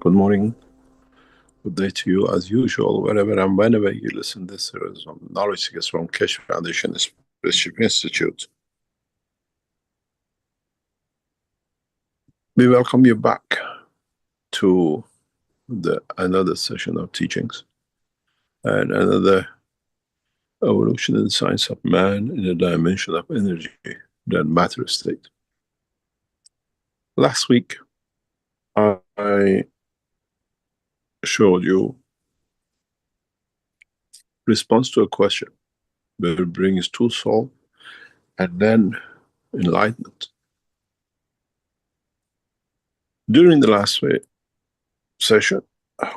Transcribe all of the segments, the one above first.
Good morning, good day to you as usual, wherever and whenever you listen. This is Knowledge Seekers from Keshe Foundation Spaceship Institute. We welcome you back to another session of teachings and another evolution in the science of man in a dimension of energy, that matter state. Last week, I showed you response to a question where it brings true soul and then enlightenment. During the last session,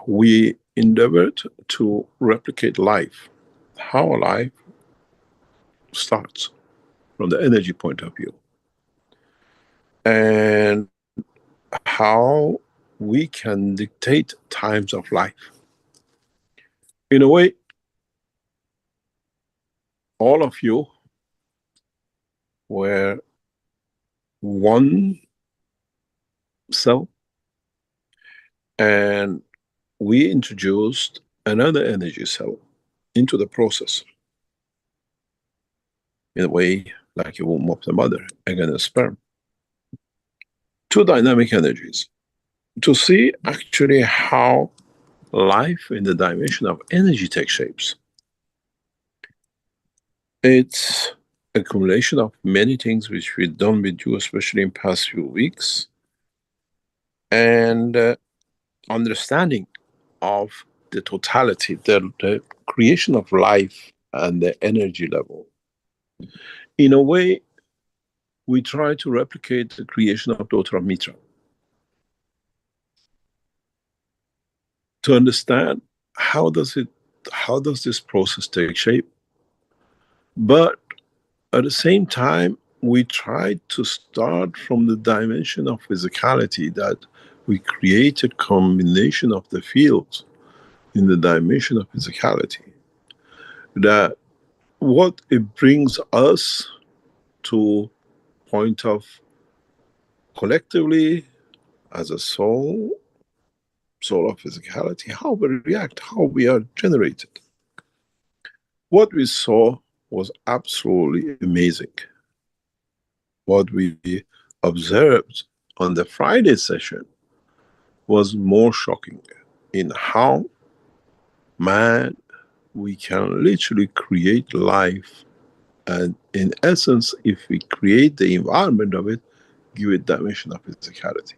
we endeavored to replicate life, how life starts from the energy point of view, and how we can dictate times of life. In a way, all of you were one cell, and we introduced another energy cell into the process. In a way, like you womb of the mother, egg and a sperm. Two dynamic energies. To see actually how life in the dimension of energy takes shapes. It's accumulation of many things which we've done with you, especially in past few weeks, and understanding of the totality, the creation of life and the energy level. In a way, we try to replicate the creation of daughter of Mitra. To understand how does this process take shape? But at the same time, we try to start from the dimension of physicality, that we create a combination of the fields in the dimension of physicality, that what it brings us to point of collectively as a soul of physicality, how we react, how we are generated. What we saw was absolutely amazing. What we observed on the Friday session was more shocking in how, man, we can literally create life, and in essence, if we create the environment of it, give it dimension of physicality.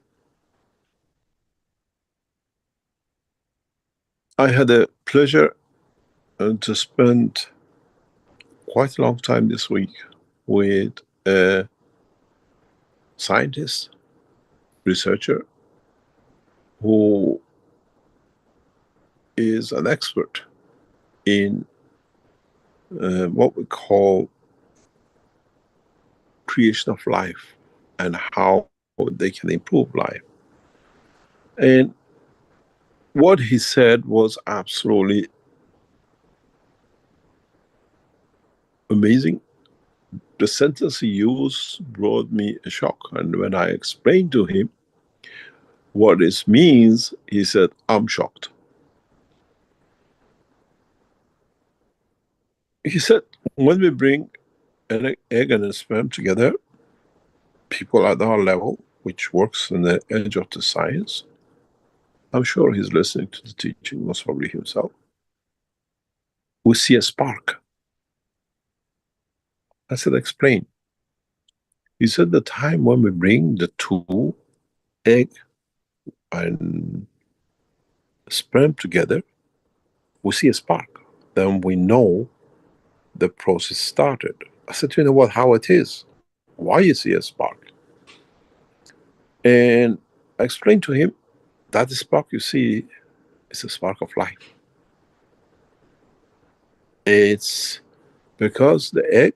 I had a pleasure to spend quite a long time this week with a scientist, researcher, who is an expert in what we call creation of life and how they can improve life. And what he said was absolutely amazing. The sentence he used brought me a shock. And when I explained to him what this means, he said, I'm shocked. He said, when we bring an egg and a sperm together, people at our level, which works in the edge of the science, I'm sure he's listening to the teaching, most probably himself, we see a spark. I said, explain. He said, the time when we bring the two, egg and sperm together, we see a spark. Then we know the process started. I said, you know what, how it is? Why you see a spark? And I explained to him that the spark you see is a spark of life. It's because the egg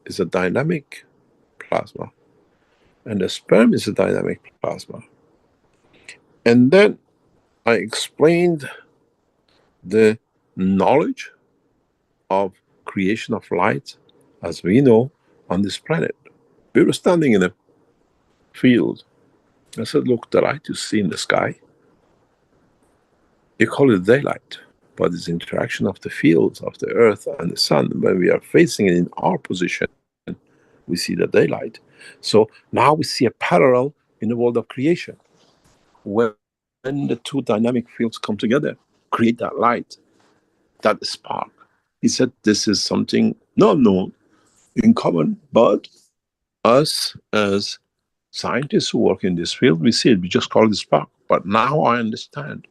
is a dynamic plasma and the sperm is a dynamic plasma. And then I explained the knowledge of creation of light as we know on this planet. We were standing in a field. I said, look, the light you see in the sky You call it daylight, but it's interaction of the fields of the earth and the sun. When we are facing it in our position, we see the daylight. So now we see a parallel in the world of creation. When the two dynamic fields come together, create that light, that spark. He said this is something not known in common, but us as scientists who work in this field, we see it, we just call it spark. But now I understand.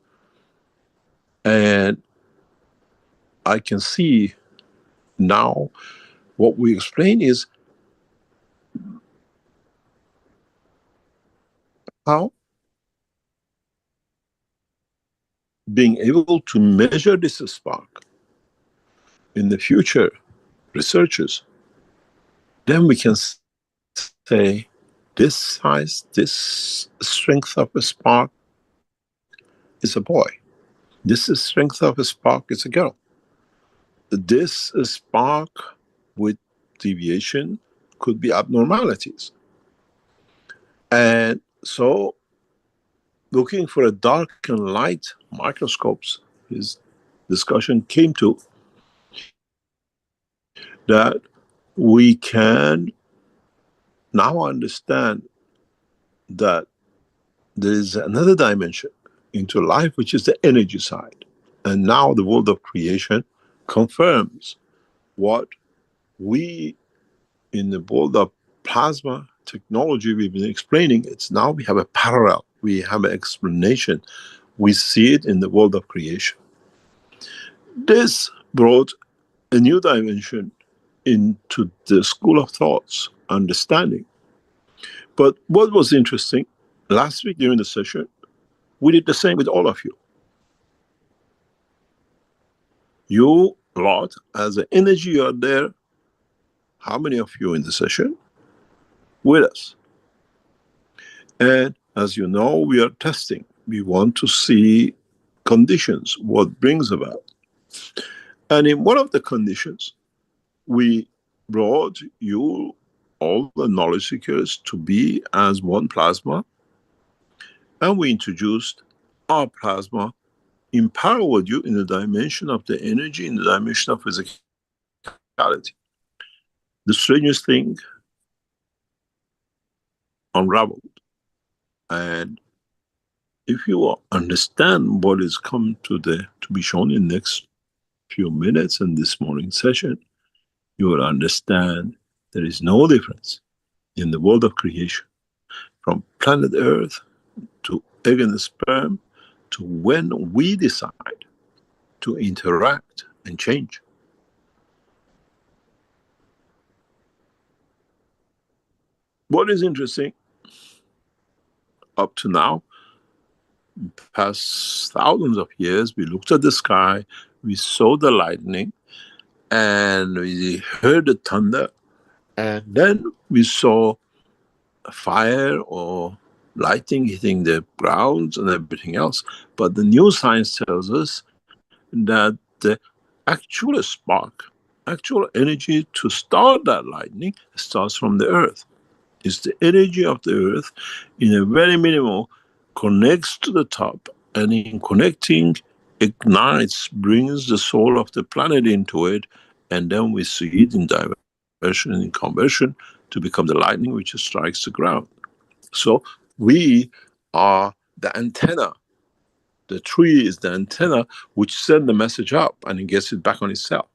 And I can see now what we explain is how being able to measure this spark in the future, researchers, then we can say this size, this strength of a spark is a boy. This is strength of a spark is a girl. This spark with deviation could be abnormalities. And so looking for a dark and light microscopes, his discussion came to that we can now understand that there is another dimension into life, which is the energy side. And now the world of creation confirms what we in the world of plasma technology we've been explaining. It's now we have a parallel, we have an explanation. We see it in the world of creation. This brought a new dimension into the school of thoughts, understanding. But what was interesting, last week during the session, we did the same with all of you. You lot, as an energy, you are there. How many of you in the session? With us. And as you know, we are testing. We want to see conditions, what brings about. And in one of the conditions, we brought you, all the knowledge seekers, to be as one plasma. And we introduced our plasma, empowered you in the dimension of the energy, in the dimension of physicality. The strangest thing unraveled. And if you understand what is come to be shown in the next few minutes in this morning session, you will understand there is no difference in the world of creation, from planet Earth to egg and sperm, to when we decide to interact and change. What is interesting, up to now, past thousands of years, we looked at the sky, we saw the lightning, and we heard the thunder, and then we saw fire or lightning hitting the ground and everything else. But the new science tells us that the actual spark, actual energy to start that lightning starts from the earth. It's the energy of the earth in a very minimal, connects to the top, and in connecting, ignites, brings the soul of the planet into it, and then we see it in diversion and in conversion to become the lightning which strikes the ground. So we are the antenna. The tree is the antenna which sends the message up and it gets it back on itself.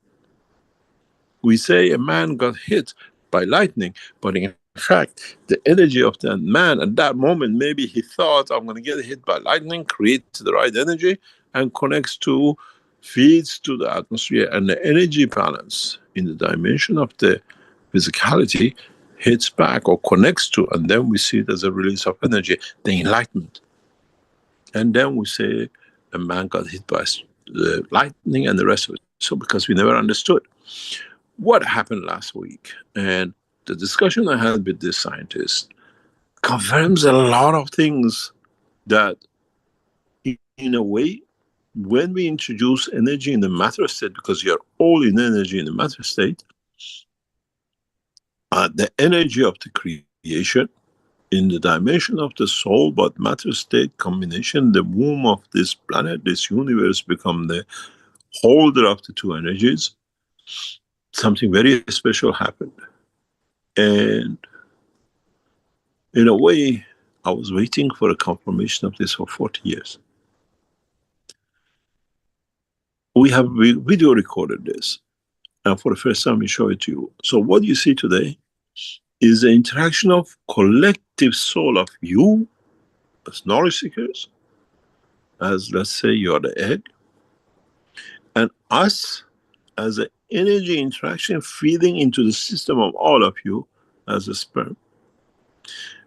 We say a man got hit by lightning, but in fact, the energy of that man at that moment, maybe he thought, I'm going to get hit by lightning, creates the right energy, and connects to, feeds to the atmosphere, and the energy balance in the dimension of the physicality hits back or connects to, and then we see it as a release of energy, the enlightenment. And then we say a man got hit by the lightning and the rest of it. So because we never understood what happened last week, and the discussion I had with this scientist confirms a lot of things that, in a way, when we introduce energy in the matter state, because you're all in energy in the matter state, the energy of the creation in the dimension of the soul, but matter-state combination, the womb of this planet, this universe, become the holder of the two energies. Something very special happened. And in a way, I was waiting for a confirmation of this for 40 years. We have video recorded this, and for the first time we show it to you. So what you see today is the interaction of collective soul of you as knowledge seekers, as let's say you are the egg, and us as an energy interaction feeding into the system of all of you as a sperm.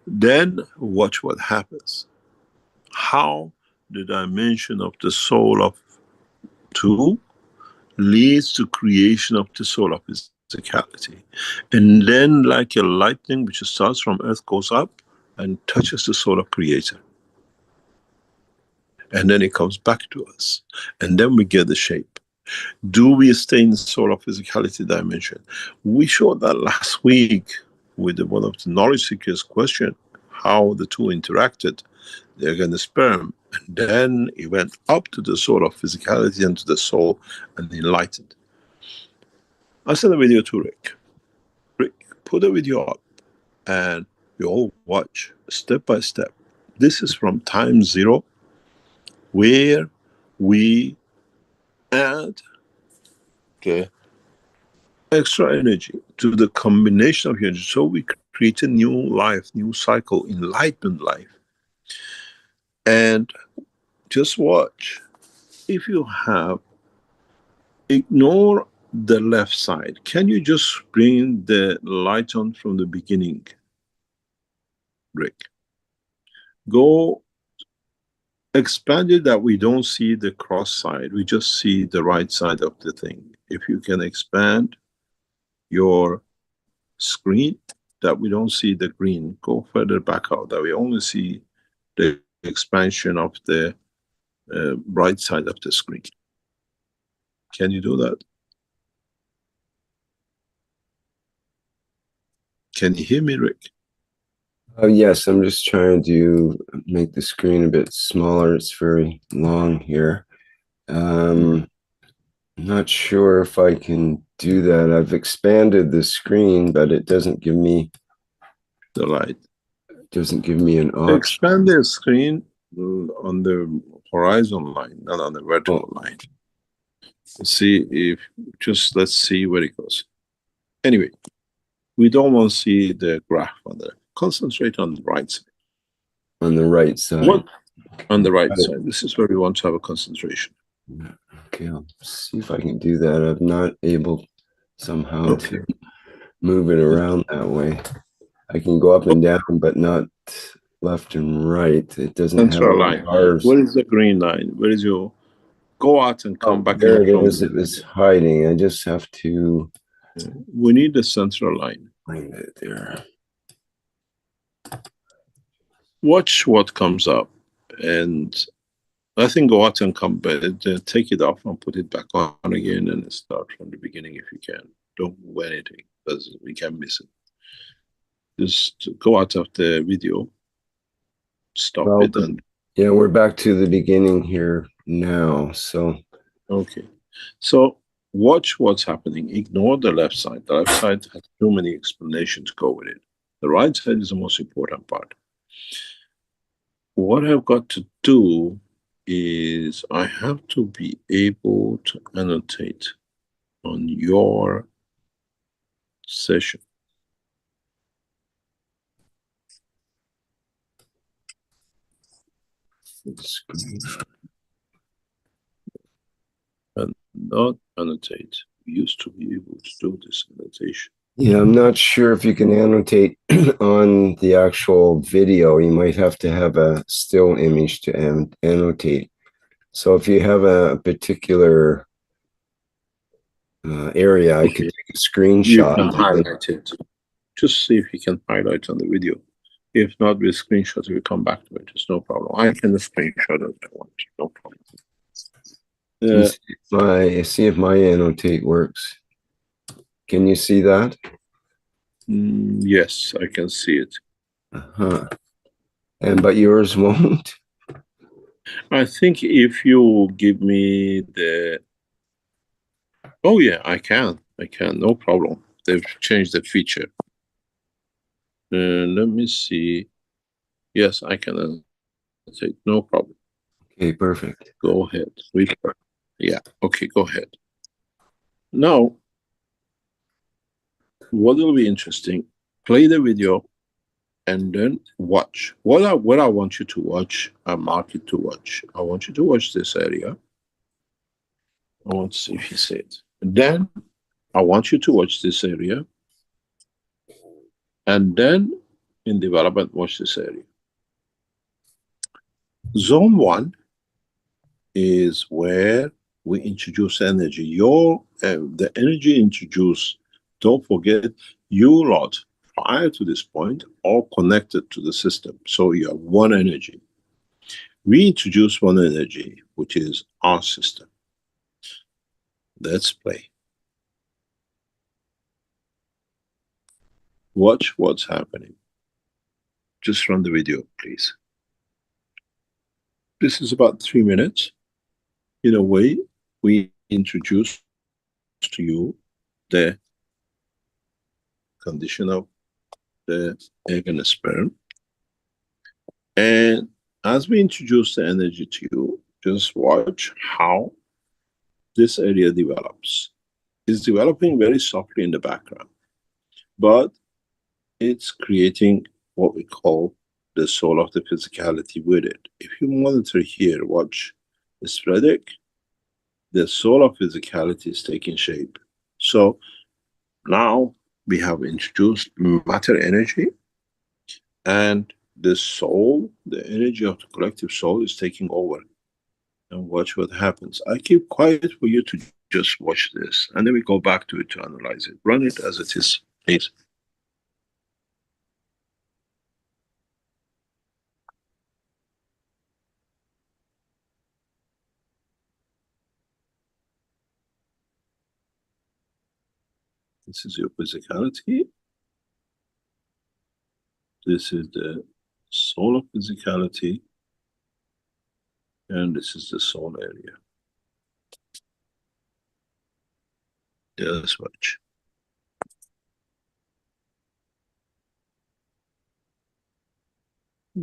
Then watch what happens. How the dimension of the soul of two leads to creation of the soul of physicality. And then like a lightning which starts from earth goes up and touches the soul of creator. And then it comes back to us. And then we get the shape. Do we stay in the soul of physicality dimension? We showed that last week with one of the knowledge seekers' question, how the two interacted, the egg and the sperm, and then it went up to the soul of physicality and to the soul and enlightened. I sent a video to Rick. Rick, put the video up and you all watch step by step. This is from time zero, where we add extra energy to the combination of energy. So we create a new life, new cycle, enlightenment life. And just watch. If you have, ignore the left side. Can you just bring the light on from the beginning, Rick? Go expand it that we don't see the cross side. We just see the right side of the thing. If you can expand your screen that we don't see the green, go further back out that we only see the expansion of the right side of the screen. Can you do that? Can you hear me, Rick? Yes, I'm just trying to make the screen a bit smaller. It's very long here. I'm not sure if I can do that. I've expanded the screen, but it doesn't give me the light. It doesn't give me an option. Expand the screen on the horizon line, not on the vertical line. See if, just let's see where it goes. Anyway, we don't want to see the graph on the, concentrate on the right side. On the right side. What? On the right side. This is where we want to have a concentration. Okay, I'll see if I can do that. I'm not able somehow to move it around that way. I can go up and down, but not left and right. It doesn't Central have line. bars. Where is the green line? Where is your, go out and come back. There it is. It was hiding. I just have to. We need the central line. Find it there. Watch what comes up, and I think go out and come back. Take it off and put it back on again, and start from the beginning if you can. Don't do anything because we can miss it. Just go out of the video, stop it, and yeah, we're back to the beginning here now. So okay, so watch what's happening. Ignore the left side. The left side has too many explanations to go with it. The right side is the most important part. What I've got to do is I have to be able to annotate on your session. And not annotate. We used to be able to do this annotation. Yeah, I'm not sure if you can annotate on the actual video. You might have to have a still image to annotate. So if you have a particular area, I could take a screenshot. You can highlight it. Just see if you can highlight on the video. If not, with screenshots, we'll come back to it. It's no problem. I can screenshot it if I want. No problem. See if my annotate works. Can you see that? Yes, I can see it. Uh-huh. But yours won't? I think if you give me the, oh yeah, I can, no problem. They've changed the feature. Let me see. Yes, I can say no problem. Okay, perfect. Go ahead. Yeah, okay, go ahead. Now, what will be interesting? Play the video and then watch. What I want you to watch, I mark it to watch. I want you to watch this area. I want to see if you see it. Then I want you to watch this area, and then in development, watch this area. Zone 1 is where we introduce energy. The energy introduced, don't forget, you lot prior to this point all connected to the system. So you have one energy. We introduce one energy, which is our system. Let's play. Watch what's happening. Just run the video, please. This is about 3 minutes. In a way, we introduce to you the condition of the egg and the sperm. And as we introduce the energy to you, just watch how this area develops. It's developing very softly in the background, but it's creating what we call the soul of the physicality with it. If you monitor here, watch the spheric, the soul of physicality is taking shape. So now we have introduced matter energy, and the soul, the energy of the collective soul, is taking over. And watch what happens. I keep quiet for you to just watch this, and then we go back to it to analyze it. Run it as it is, please. This is your physicality. This is the soul of physicality, and this is the soul area. Just watch.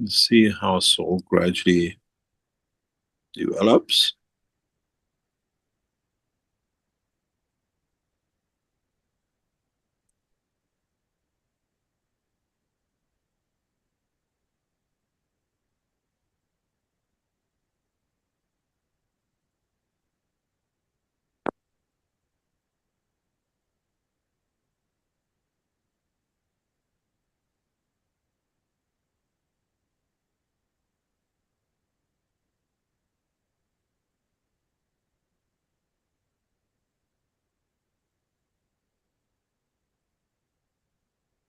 See how soul gradually develops.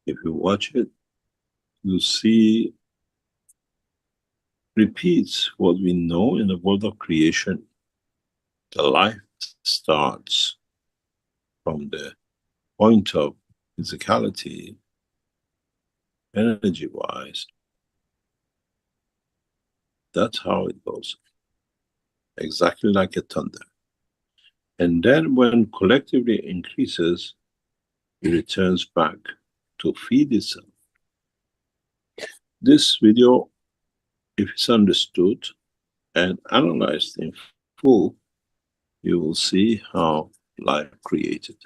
If you watch it, you see repeats what we know in the world of creation. The life starts from the point of physicality, energy wise. That's how it goes. Exactly like a thunder. And then when collectively increases, it returns back to feed itself. This video, if it's understood and analyzed in full, you will see how life created.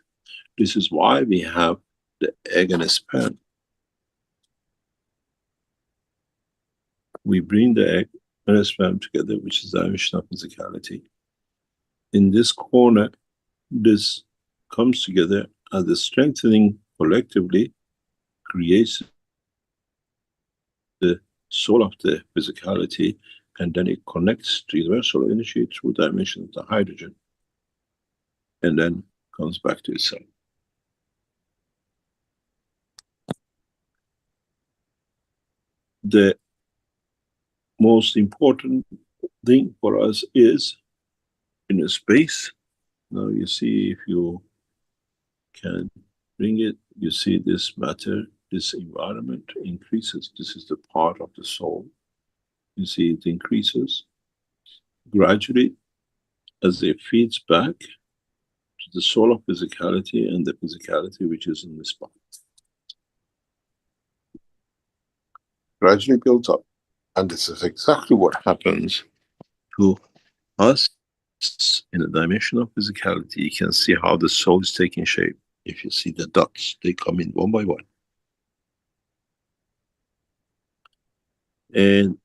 This is why we have the egg and the sperm. We bring the egg and the sperm together, which is the dimension of physicality. In this corner, this comes together as the strengthening collectively creates the soul of the physicality, and then it connects to universal energy through dimension of the hydrogen, and then comes back to itself. The most important thing for us is in a space. Now you see, if you can bring it, you see this matter this environment increases. This is the part of the soul. You see, it increases gradually as it feeds back to the soul of physicality and the physicality which is in this body. Gradually builds up. And this is exactly what happens to us in the dimension of physicality. You can see how the soul is taking shape. If you see the dots, they come in one by one. And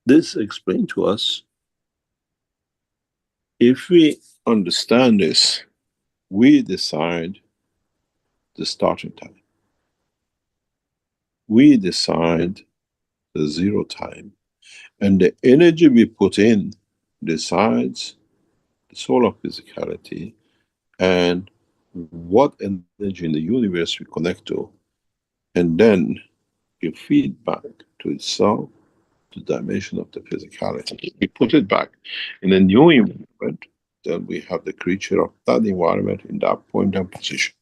this explained to us, if we understand this, we decide the starting time. We decide the zero time. And the energy we put in decides the soul of physicality and what energy in the universe we connect to. And then you feed back to itself the dimension of the physicality. We put it back in a new environment, then we have the creature of that environment in that point and position.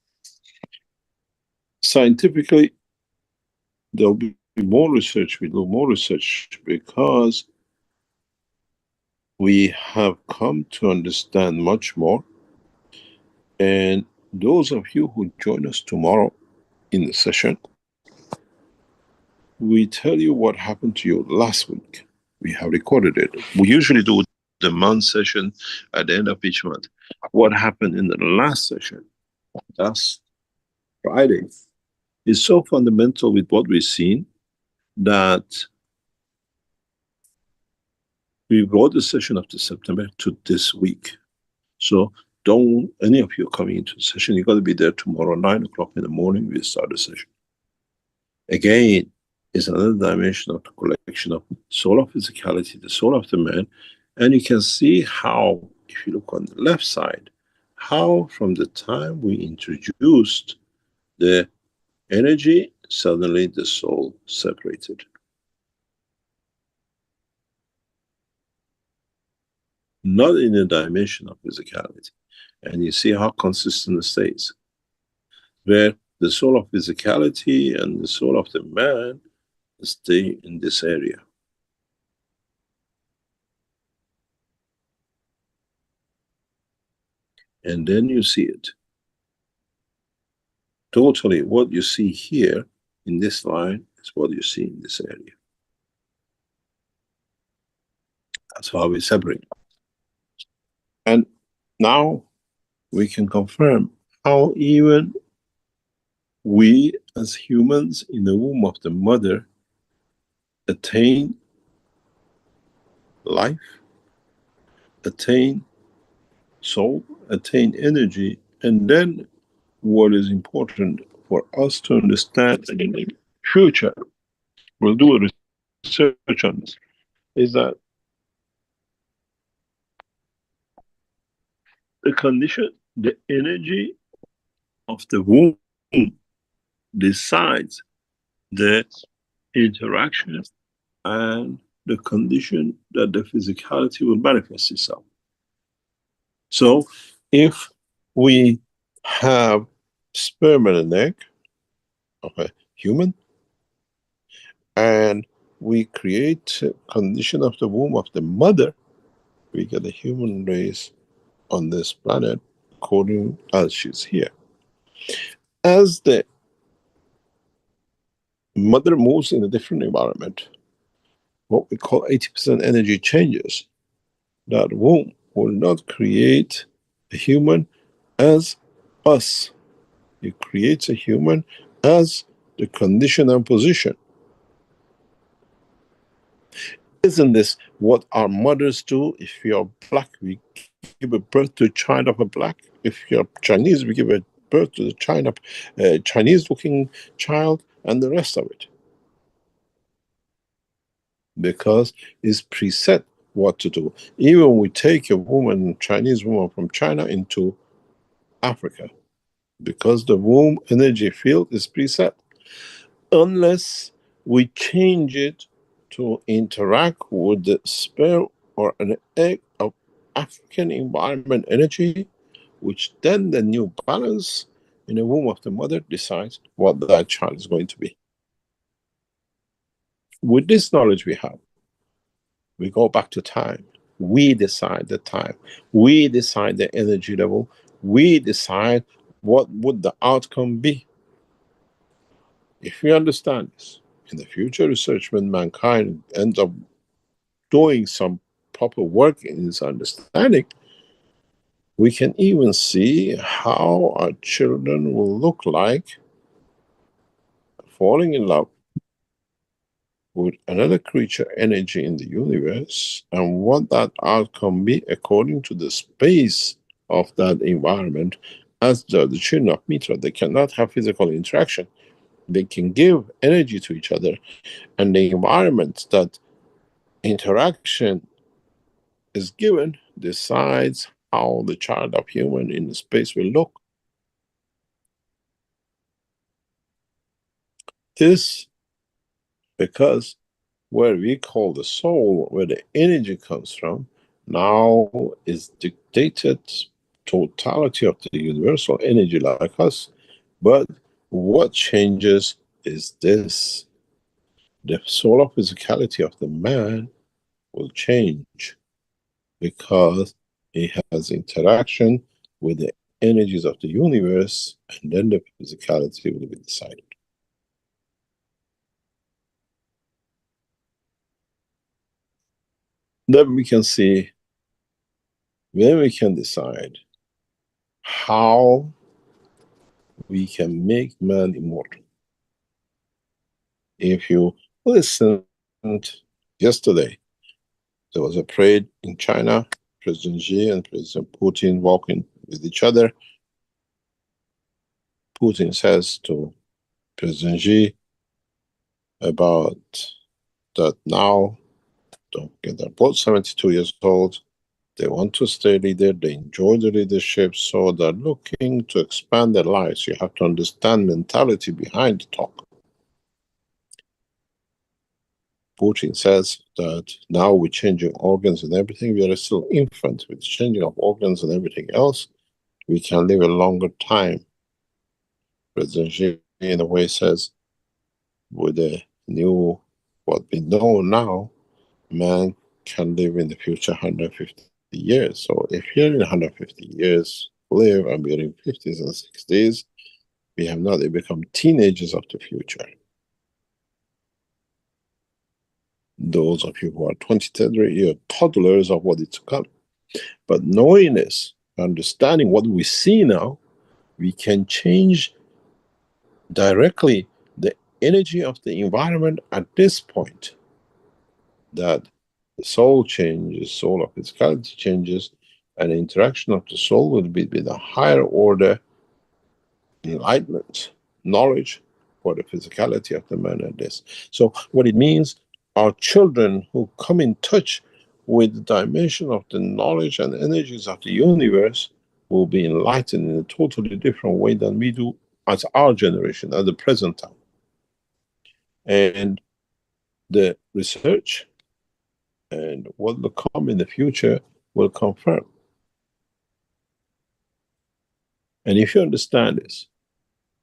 Scientifically, there'll be more research, we do more research because we have come to understand much more. And those of you who join us tomorrow in the session, we tell you what happened to you last week. We have recorded it. We usually do the month session at the end of each month. What happened in the last session, last Friday, is so fundamental with what we've seen that we brought the session up to September to this week. So don't, any of you coming into the session, you got to be there tomorrow, 9 o'clock in the morning, we start the session. Again, is another dimension of the collection of soul of physicality, the soul of the man. And you can see how, if you look on the left side, how from the time we introduced the energy, suddenly the soul separated. Not in the dimension of physicality. And you see how consistent it stays. Where the soul of physicality and the soul of the man stay in this area. And then you see it. Totally what you see here in this line is what you see in this area. That's how we separate. And now we can confirm how even we as humans in the womb of the mother attain life, attain soul, attain energy, and then what is important for us to understand in the future, we'll do a research on this, is that the condition, the energy of the womb decides the interaction and the condition that the physicality will manifest itself. So if we have sperm and an egg of a human, and we create a condition of the womb of the mother, we get a human race on this planet according as she's here. As the mother moves in a different environment, what we call 80% energy changes. That womb will not create a human as us. It creates a human as the condition and position. Isn't this what our mothers do? If you're black, we give a birth to a child of a black. If you're Chinese, we give a birth to the Chinese-looking child, and the rest of it. Because it's preset what to do. Even we take a woman, Chinese woman from China into Africa, because the womb energy field is preset. Unless we change it to interact with the sperm or an egg of African environment energy, which then the new balance in the womb of the mother decides what that child is going to be. With this knowledge we have, we go back to time. We decide the time. We decide the energy level. We decide what would the outcome be. If we understand this, in the future research, when mankind ends up doing some proper work in its understanding, we can even see how our children will look like falling in love with another creature energy in the universe, and what that outcome be according to the space of that environment. As the children of Mitra, they cannot have physical interaction. They can give energy to each other, and the environment that interaction is given decides how the child of human in the space will look. This because where we call the soul, where the energy comes from, now is dictated totality of the universal energy like us. But what changes is this: the solar physicality of the man will change because he has interaction with the energies of the universe, and then the physicality will be decided. Then we can see, then we can decide how we can make man immortal. If you listened yesterday, there was a parade in China, President Xi and President Putin walking with each other. Putin says to President Xi about that now, don't forget, they're both 72 years old. They want to stay leader, they enjoy the leadership, so they're looking to expand their lives. You have to understand mentality behind the talk. Putin says that now with changing organs and everything, we are still infant. With changing of organs and everything else, we can live a longer time. President Xi, in a way, says, with the new, what we know now, man can live in the future 150 years. So if you're in 150 years, live, and we're in 50s and 60s, we have not become teenagers of the future. Those of you who are 20, 30 year toddlers of what is to come. But knowing this, understanding what we see now, we can change directly the energy of the environment at this point. That the soul changes, soul of physicality changes, and the interaction of the soul will be with a higher order enlightenment, knowledge for the physicality of the man and this. So what it means, our children who come in touch with the dimension of the knowledge and energies of the universe will be enlightened in a totally different way than we do as our generation, at the present time. And the research and what will come in the future will confirm. And if you understand this,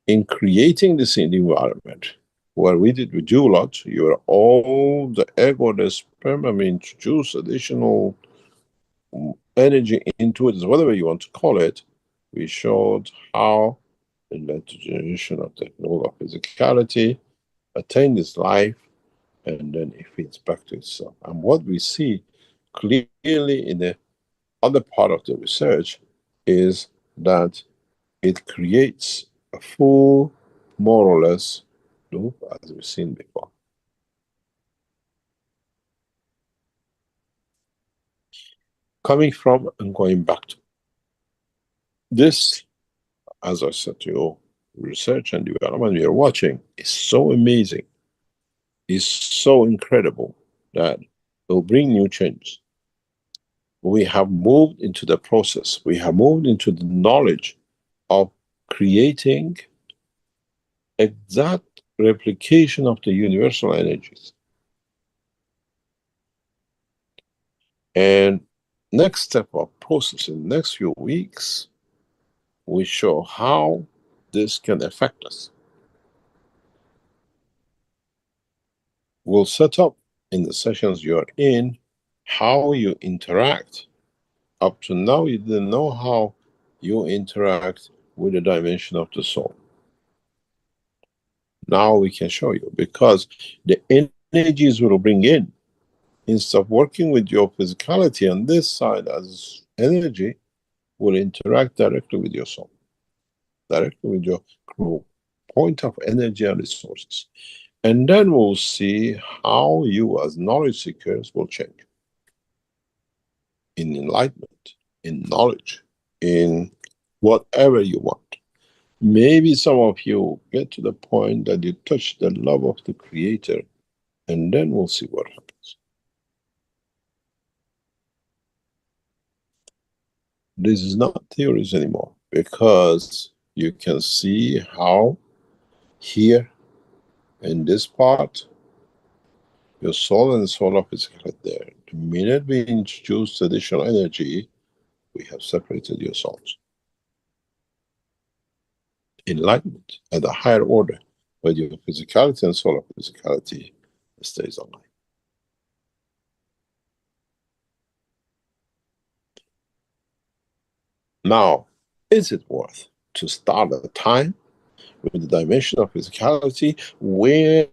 in creating this environment, what we did with you lot, you're all the ego, the sperm, introduce additional energy into it, whatever you want to call it. We showed how the later generation of the law of physicality attained this life, and then it feeds back to itself. And what we see clearly in the other part of the research is that it creates a full, more or less, loop, as we've seen before. Coming from and going back to this, as I said to you, research and development we are watching is so amazing, is so incredible that it will bring new changes. We have moved into the process, we have moved into the knowledge of creating exact replication of the universal energies. And next step of process in the next few weeks, we show how this can affect us. We'll set up in the sessions you're in how you interact. Up to now, you didn't know how you interact with the dimension of the soul. Now we can show you, because the energies will bring in, instead of working with your physicality on this side as energy, will interact directly with your soul, directly with your crew, point of energy and resources. And then we'll see how you as knowledge seekers will change. In enlightenment, in knowledge, in whatever you want. Maybe some of you get to the point that you touch the love of the Creator, and then we'll see what happens. This is not theories anymore, because you can see how here in this part, your soul and the soul of physical are there. The minute we introduce additional energy, we have separated your souls. Enlightenment at a higher order, but your physicality and soul of physicality stays online. Now, is it worth to start at a time with the dimension of physicality where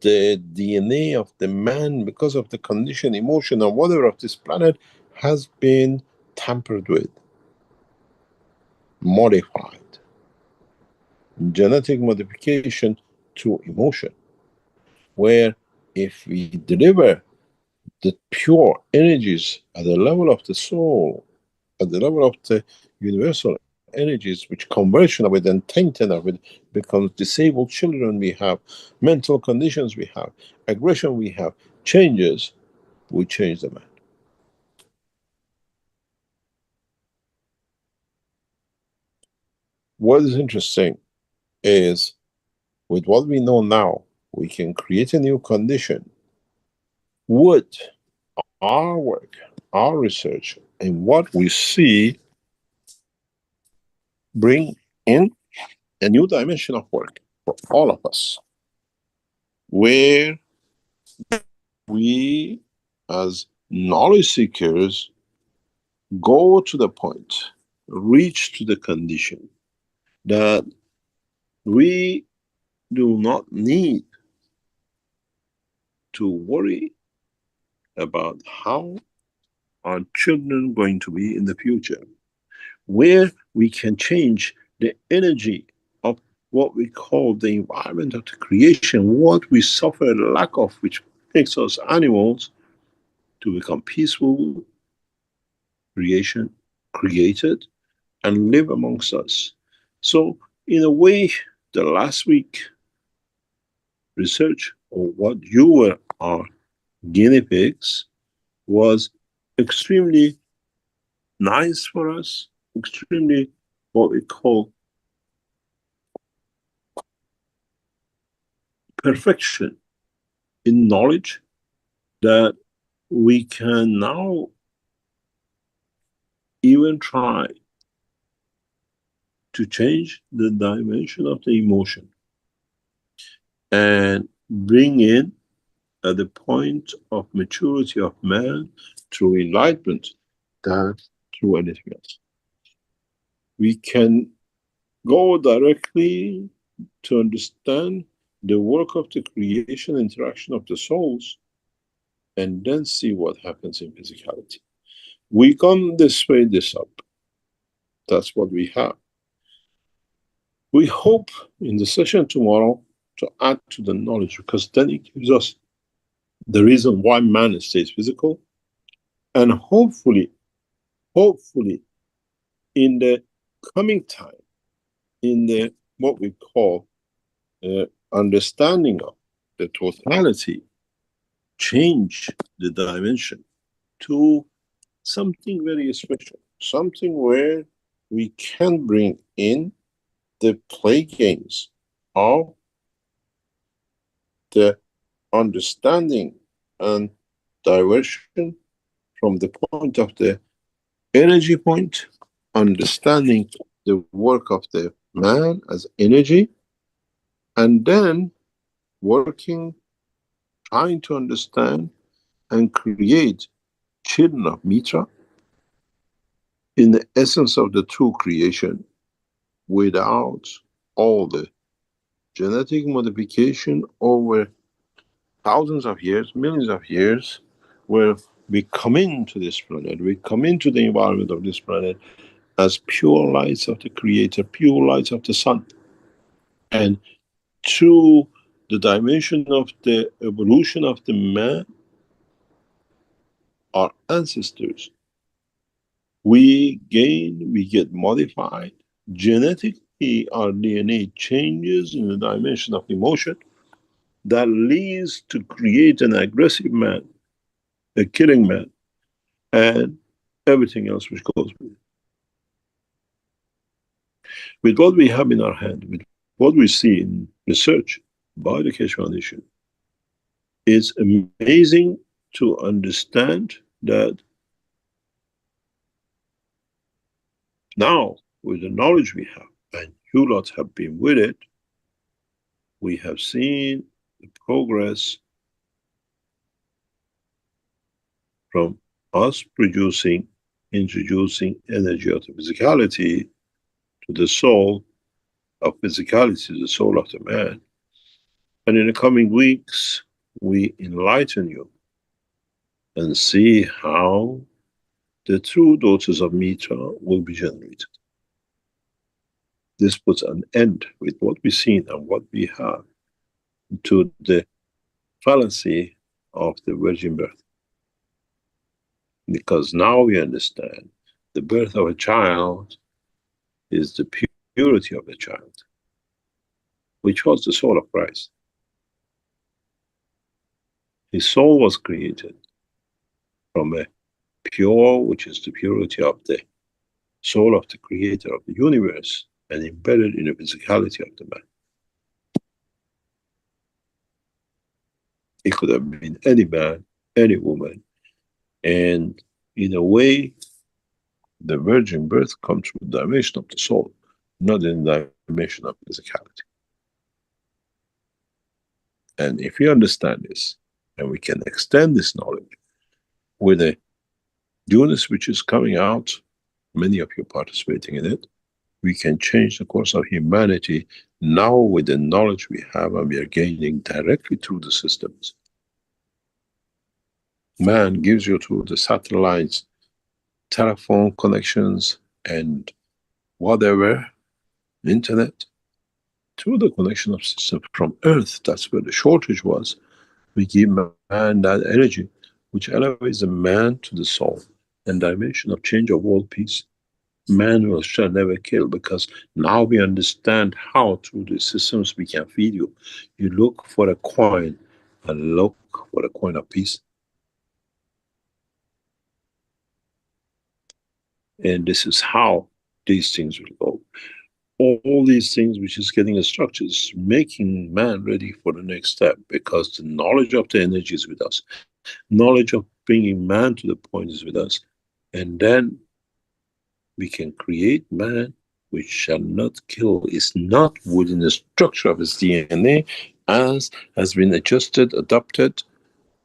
the DNA of the man, because of the condition, emotion, or whatever of this planet, has been tampered with, modified, genetic modification to emotion, where if we deliver the pure energies at the level of the soul, at the level of the universal energies, which conversion of it and tainted of it becomes disabled children we have, mental conditions we have, aggression we have, changes, we change the man. What is interesting is, with what we know now, we can create a new condition. Would our work, our research, and what we see bring in a new dimension of work for all of us, where we as knowledge seekers go to the point, reach to the condition that we do not need to worry about how our children are going to be in the future, where we can change the energy of what we call the environment of the creation, what we suffer lack of, which makes us animals, to become peaceful creation, created, and live amongst us. So, in a way, the last week research, or what you were our guinea pigs, was extremely nice for us, extremely what we call perfection in knowledge, that we can now even try to change the dimension of the emotion and bring in at the point of maturity of man through enlightenment than through anything else. We can go directly to understand the work of the creation, interaction of the souls, and then see what happens in physicality. We can display this up. That's what we have. We hope in the session tomorrow to add to the knowledge, because then it gives us the reason why man stays physical, and hopefully in the coming time, in the what we call understanding of the totality, change the dimension to something very special, something where we can bring in the play games of the understanding and diversion from the point of the energy point, understanding the work of the man as energy, and then working, trying to understand and create children of Mitra in the essence of the true creation without all the genetic modification over thousands of years, millions of years, where we come into this planet, we come into the environment of this planet as pure lights of the Creator, pure lights of the Sun. And through the dimension of the evolution of the man, our ancestors, we gain, we get modified. Genetically, our DNA changes in the dimension of emotion that leads to create an aggressive man, a killing man, and everything else which goes with it. With what we have in our hand, with what we see in research by the Keshe Foundation, it's amazing to understand that now, with the knowledge we have, and you lot have been with it, we have seen the progress from us producing, introducing energy of the physicality to the soul, of physicality to the soul of the man. And in the coming weeks, we enlighten you and see how the true daughters of Mitra will be generated. This puts an end with what we've seen and what we have to the fallacy of the virgin birth. Because now we understand the birth of a child is the purity of the child, which was the soul of Christ. His soul was created from a pure, which is the purity of the soul of the creator of the universe, and embedded in the physicality of the man. It could have been any man, any woman. And in a way, the virgin birth comes from the dimension of the soul, not in the dimension of physicality. And if we understand this, and we can extend this knowledge with a newness which is coming out, many of you participating in it, we can change the course of humanity now with the knowledge we have and we are gaining directly through the systems. Man gives you through the satellites, telephone connections, and whatever, internet, through the connection of system from Earth. That's where the shortage was. We give man that energy, which elevates the man to the soul and dimension of change of world peace. Man shall never kill, because now we understand how through the systems we can feed you. You look for a coin and look for a coin of peace. And this is how these things will go. All these things which is getting a structure is making man ready for the next step, because the knowledge of the energy is with us. Knowledge of bringing man to the point is with us. And then we can create man which shall not kill, is not within the structure of his DNA, as has been adjusted, adapted,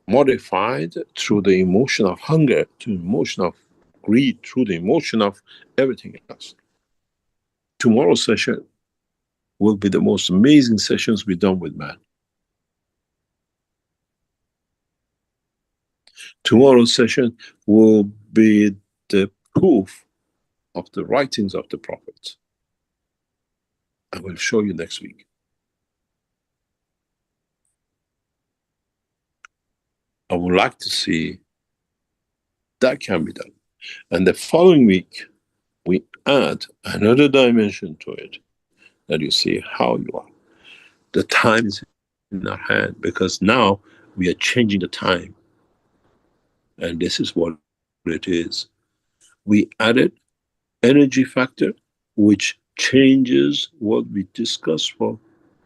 modified through the emotion of hunger, to emotion of greed, through the emotion of everything else. Tomorrow's session will be the most amazing sessions we've done with man. Tomorrow's session will be the proof of the writings of the prophets. I will show you next week. I would like to see that can be done. And the following week, we add another dimension to it, that you see how you are. The time is in our hand, because now we are changing the time. And this is what it is. We added energy factor, which changes what we discussed for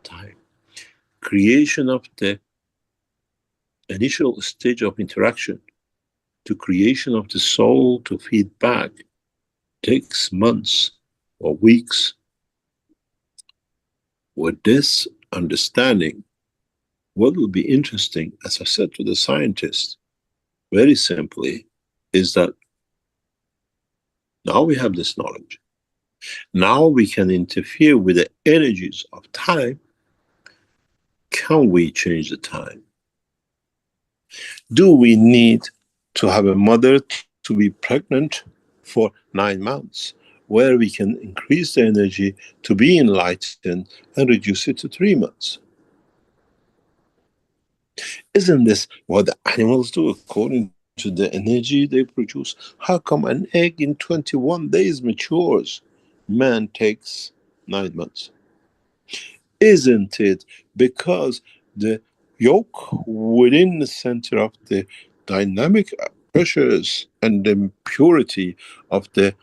time. Creation of the initial stage of interaction to creation of the soul to feed back takes months or weeks With this understanding, what will be interesting, as I said to the scientists, very simply, is that now we have this knowledge. Now we can interfere with the energies of time. Can we change the time? Do we need to have a mother to be pregnant for 9 months, where we can increase the energy to be enlightened and reduce it to 3 months? Isn't this what the animals do according to the energy they produce? How come an egg in 21 days matures? Man takes 9 months. Isn't it because the yolk within the center of the dynamic pressures and the purity of the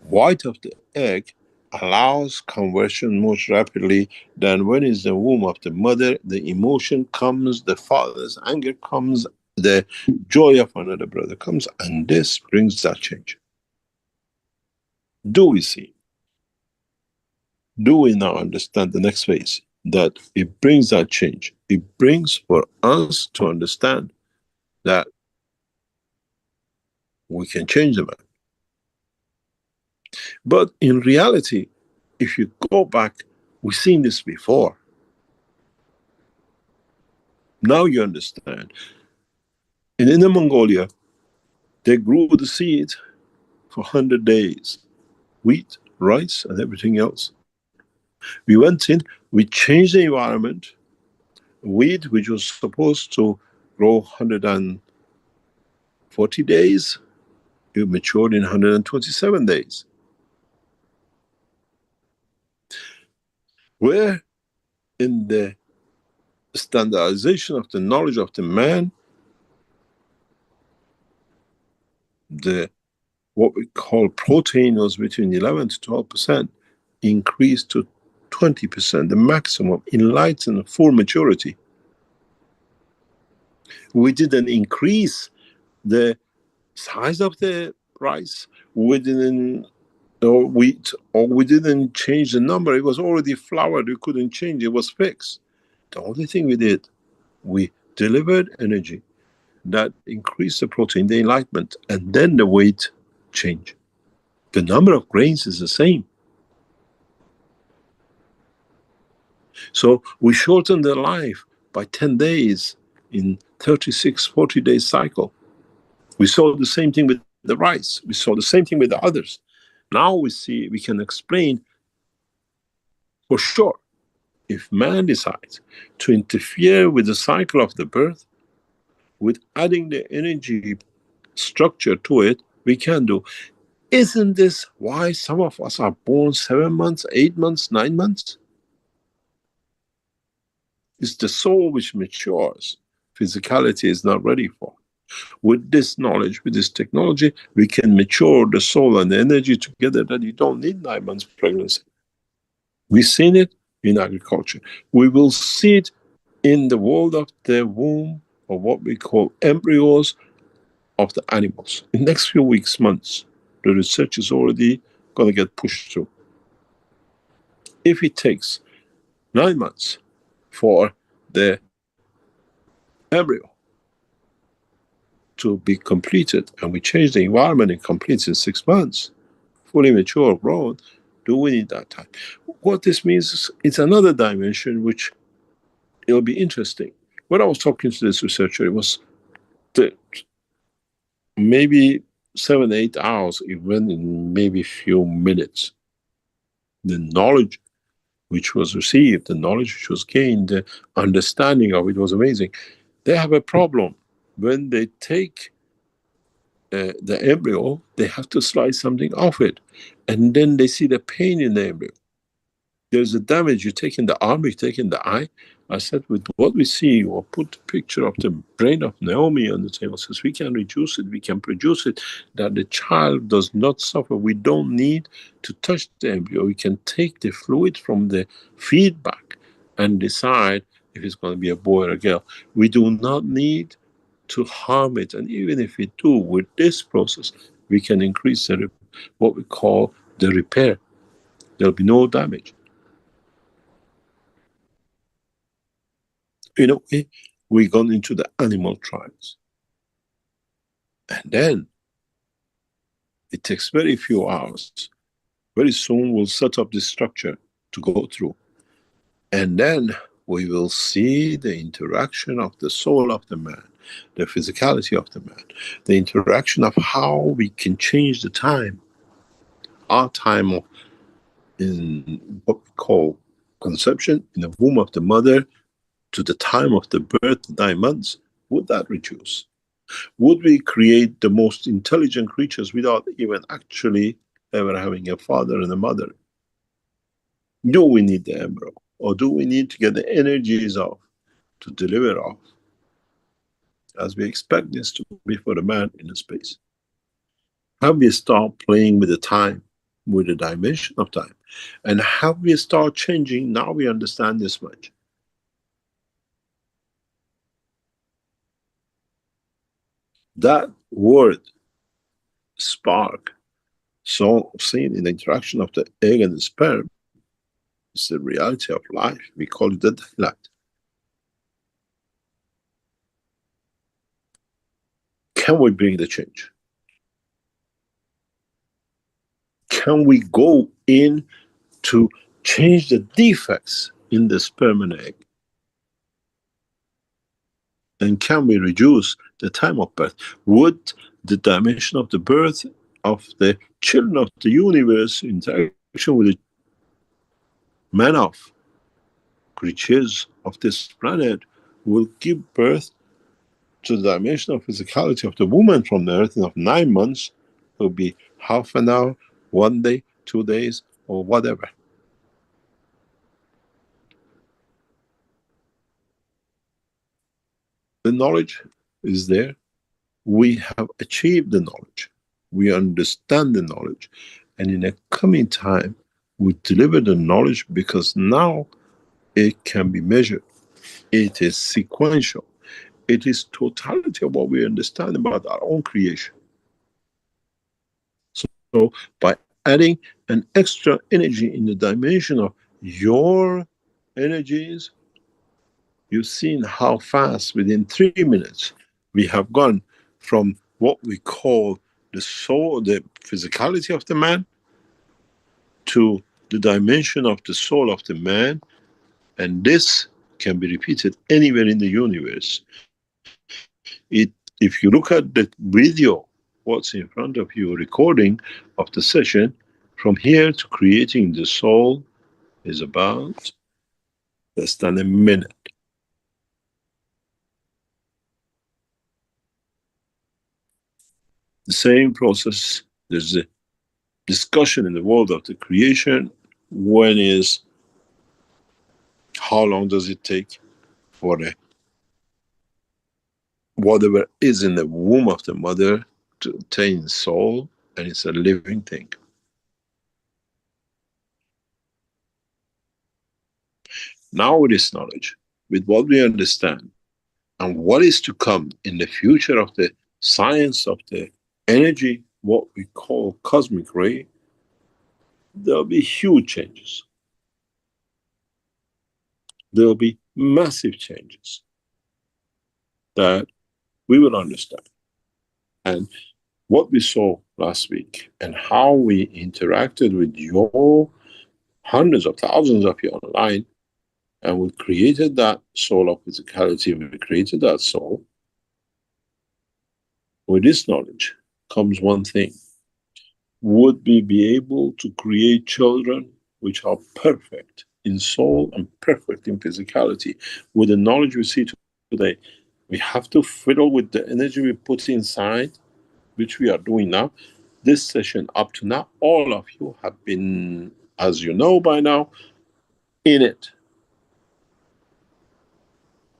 white of the egg allows conversion much rapidly than when it's the womb of the mother? The emotion comes, the father's anger comes, the joy of another brother comes, and this brings that change. Do we see? Do we now understand the next phase? That it brings that change. It brings for us to understand that we can change the man. But in reality, if you go back, we've seen this before. Now you understand. In Inner Mongolia, they grew the seed for 100 days, wheat, rice, and everything else. We went in, we changed the environment. Wheat, which was supposed to grow 140 days, it matured in 127 days. Where in the standardization of the knowledge of the man, the what we call protein was between 11 to 12%, increased to 20%, the maximum enlightened full maturity. We didn't increase the size of the rice, we didn't, or wheat, or we didn't change the number. It was already floured, we couldn't change, it was fixed. The only thing we did, we delivered energy that increased the protein, the enlightenment, and then the weight change. The number of grains is the same. So we shortened their life by 10 days in 36, 40 days cycle. We saw the same thing with the rice. We saw the same thing with the others. Now we see, we can explain for sure, if man decides to interfere with the cycle of the birth, with adding the energy structure to it, we can do. Isn't this why some of us are born 7 months, 8 months, 9 months? It's the soul which matures. Physicality is not ready for. With this knowledge, with this technology, we can mature the soul and the energy together that you don't need 9 months pregnancy. We've seen it in agriculture. We will see it in the world of the womb, or what we call embryos of the animals. In the next few weeks, months, the research is already going to get pushed through. If it takes 9 months for the embryo to be completed, and we change the environment and complete in 6 months, fully mature, grown, do we need that time? What this means is it's another dimension which it'll be interesting. When I was talking to this researcher, it was maybe 7, 8 hours. It went in maybe a few minutes. The knowledge which was received, the knowledge which was gained, the understanding of it was amazing. They have a problem. When they take the embryo, they have to slice something off it. And then they see the pain in the embryo. There's a damage. You're taking the arm, you're taking the eye. I said, with what we see, or put a picture of the brain of Naomi on the table, says we can reduce it, we can produce it, that the child does not suffer. We don't need to touch the embryo. We can take the fluid from the feedback and decide if it's going to be a boy or a girl. We do not need to harm it. And even if we do, with this process, we can increase what we call the repair. There'll be no damage. In a way, we gone into the animal tribes. And then it takes very few hours. Very soon we'll set up this structure to go through. And then we will see the interaction of the soul of the man, the physicality of the man, the interaction of how we can change the time, our time of, in what we call conception, in the womb of the mother, to the time of the birth, 9 months. Would that reduce? Would we create the most intelligent creatures without even actually ever having a father and a mother? Do we need the embryo? Or do we need to get the energies off to deliver off, as we expect this to be for the man in the space? Have we start playing with the time, with the dimension of time? And have we start changing? Now we understand this much. That word, spark, so seen in the interaction of the egg and the sperm, is the reality of life. We call it the daylight. Can we bring the change? Can we go in to change the defects in the sperm and egg? And can we reduce the time of birth? Would the dimension of the birth of the children of the universe, interaction with the man of creatures of this planet, will give birth to the dimension of physicality of the woman from the earth of 9 months? Will be half an hour, 1 day, 2 days, or whatever. The knowledge is there. We have achieved the knowledge. We understand the knowledge. And in a coming time, we deliver the knowledge because now it can be measured. It is sequential. It is totality of what we understand about our own creation. So by adding an extra energy in the dimension of your energies, you've seen how fast within 3 minutes we have gone from what we call the soul, the physicality of the man, to the dimension of the soul of the man. And this can be repeated anywhere in the universe. If you look at the video, what's in front of you, recording of the session, from here to creating the soul is about less than a minute. The same process, there's a discussion in the world of the creation. When is, how long does it take for the whatever is in the womb of the mother to attain soul, and it's a living thing. Now with this knowledge, with what we understand, and what is to come in the future of the science of the energy, what we call cosmic ray, there'll be huge changes. There'll be massive changes that we will understand. And what we saw last week and how we interacted with your hundreds of thousands of you online, and we created that soul of physicality, we created that soul. With this knowledge comes one thing. Would we be able to create children which are perfect in soul and perfect in physicality? With the knowledge we see today, we have to fiddle with the energy we put inside, which we are doing now. This session up to now, all of you have been, as you know by now, in it.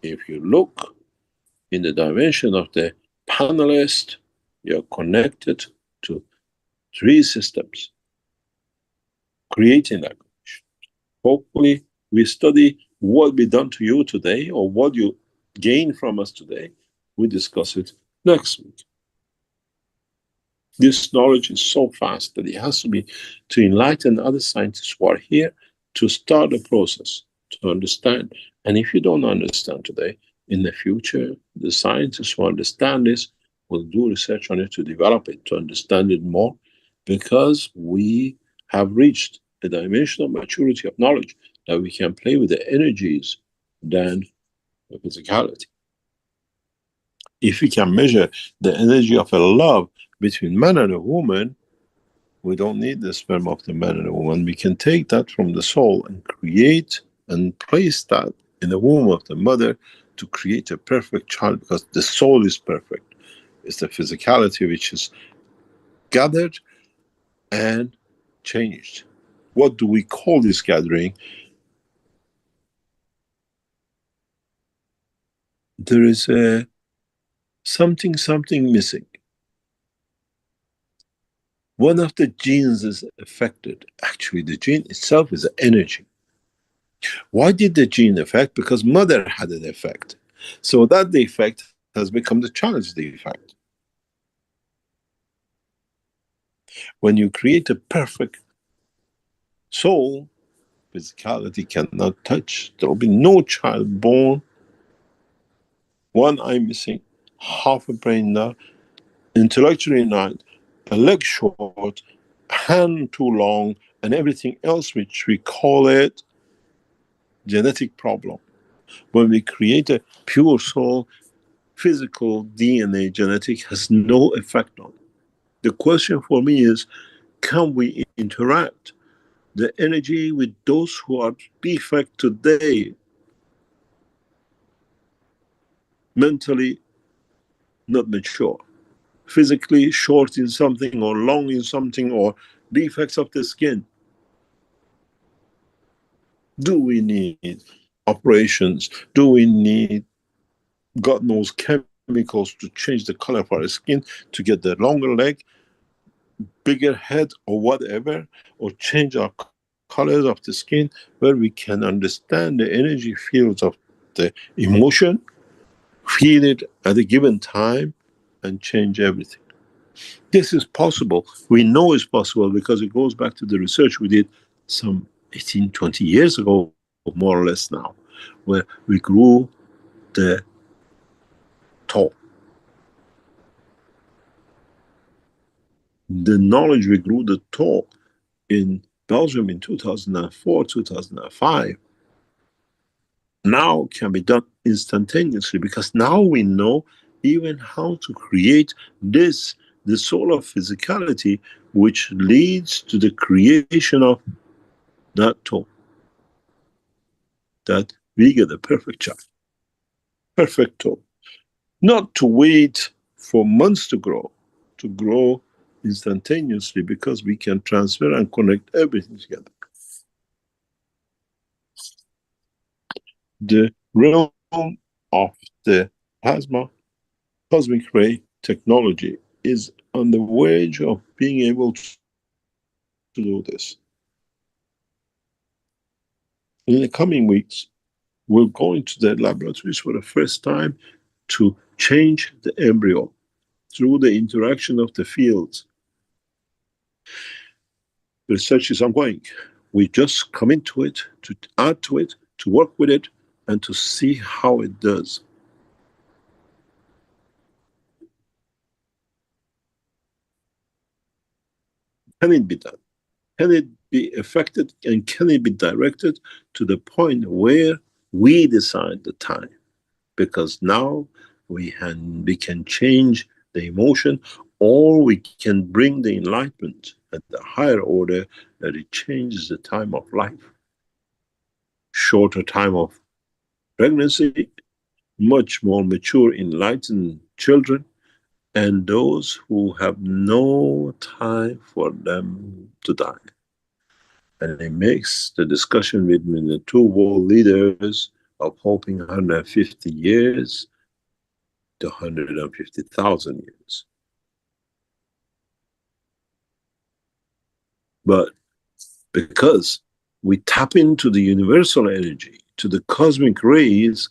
If you look in the dimension of the panelist, you're connected to 3 systems, creating that connection. Hopefully, we study what we done to you today, or what you gain from us today. We discuss it next week. This knowledge is so fast that it has to be to enlighten other scientists who are here to start the process, to understand And if you don't understand today, in the future, the scientists who understand this will do research on it to develop it, to understand it more, because we have reached a dimension of maturity of knowledge that we can play with the energies than the physicality. If we can measure the energy of a love between man and a woman, we don't need the sperm of the man and the woman. We can take that from the soul and create and place that in the womb of the mother to create a perfect child, because the soul is perfect. It's the physicality which is gathered and changed. What do we call this gathering? There is a something missing. One of the genes is affected. Actually, the gene itself is energy. Why did the gene affect? Because mother had an effect. So that defect has become the child's defect. When you create a perfect soul, physicality cannot touch. There will be no child born, one eye missing, half a brain now, intellectually not, a leg short, hand too long, and everything else which we call it genetic problem. When we create a pure soul, physical DNA genetic has no effect on it. The question for me is, can we interact the energy with those who are defect today, mentally not mature, physically short in something or long in something, or defects of the skin? Do we need operations? Do we need, God knows, chemicals to change the color of our skin, to get the longer leg, bigger head, or whatever, or change our colors of the skin, where we can understand the energy fields of the emotion, feel it at a given time, and change everything? This is possible. We know it's possible because it goes back to the research we did some 18, 20 years ago, more or less now, where we grew the toe. The knowledge we grew the toe in Belgium in 2004, 2005, now can be done instantaneously, because now we know even how to create this, the soul of physicality, which leads to the creation of that toe, that we get a perfect child, perfect toe. Not to wait for months to grow instantaneously, because we can transfer and connect everything together. The realm of the plasma cosmic ray technology is on the verge of being able to do this. In the coming weeks, we'll go into the laboratories for the first time to change the embryo through the interaction of the fields. The research is ongoing. We just come into it, to add to it, to work with it, and to see how it does. Can it be done? Can it be affected, and can it be directed to the point where we decide the time? Because now we can change the emotion, or we can bring the enlightenment at the higher order, that it changes the time of life. Shorter time of pregnancy, much more mature, enlightened children, and those who have no time for them to die. And it makes the discussion between the two world leaders of hoping 150 years to 150,000 years. But because we tap into the universal energy, to the cosmic rays,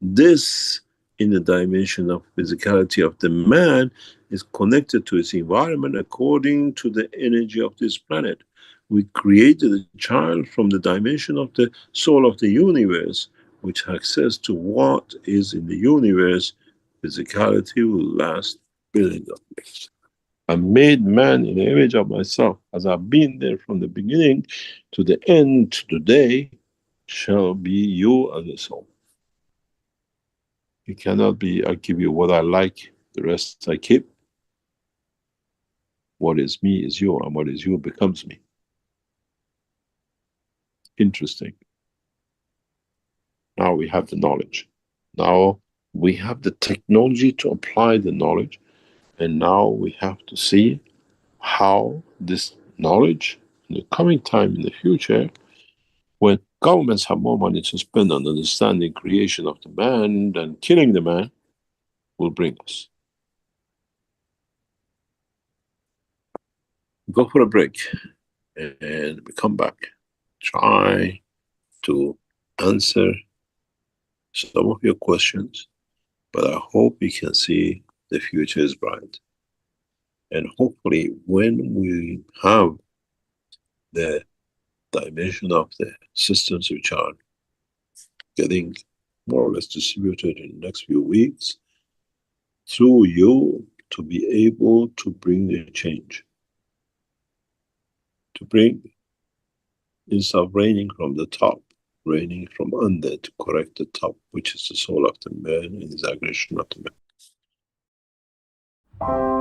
this, in the dimension of physicality of the man, is connected to its environment according to the energy of this planet. We created a child from the dimension of the soul of the universe, which access to what is in the universe, physicality will last billions of years. I made man in the image of myself, as I've been there from the beginning to the end. Today shall be you as a soul. You cannot be, I give you what I like, the rest I keep. What is me is you, and what is you becomes me. Interesting. Now we have the knowledge. Now we have the technology to apply the knowledge, and now we have to see how this knowledge in the coming time in the future, when governments have more money to spend on understanding creation of the man than killing the man, will bring us. Go for a break and we come back. Try to answer some of your questions, but I hope you can see the future is bright. And hopefully, when we have the dimension of the systems which are getting more or less distributed in the next few weeks, through you to be able to bring the change. To bring, instead of raining from the top, raining from under to correct the top, which is the soul of the man and his aggression of the man.